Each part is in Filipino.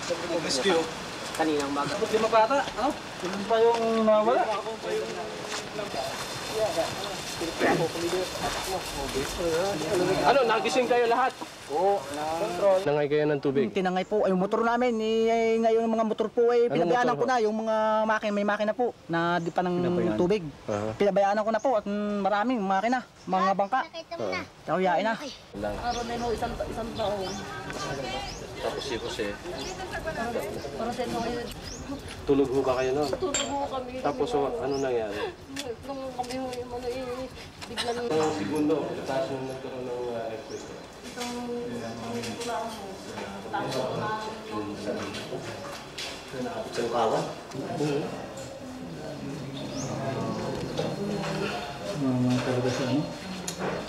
Rescue. Kaninang maga. Dapat 5 bata, ano? Yun pa yung nawala. Ano, nagising kayo lahat? Oo, control. Nangay kayo ng tubig? Tinangay po, ay yung motor namin, ngayon yung mga motor po ay pinabayaan ko na, yung mga may makina po na di pa ng tubig. Pinabayaan ko na po at maraming makina, mga bangka. Kahuyain na. Araw na mo isang taon. Tapos si Para sa inyo ngayon. tulog ho ba kayo noon? Tulog mo kami. Tapos ano nangyari? Nung kami mo yung biglang Ang segundo, tapos nung nagkaroon ng earthquake. itong wala mo. Tapos na Isang kawa? Mga talaga sa ano?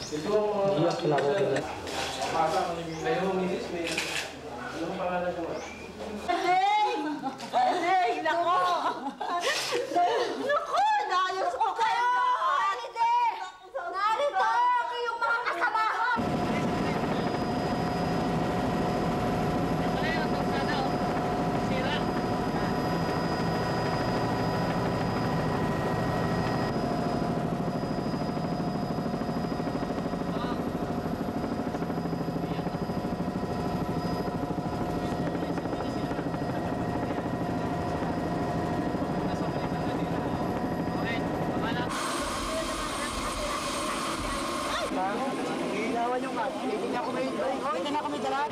Ito ang kayo misis, may anong pangalan ko? Hey! Nako! Nako! Naayos ko kayo! Narito! Yung mga kasamahan! Ginawan yung hindi na ako may dala.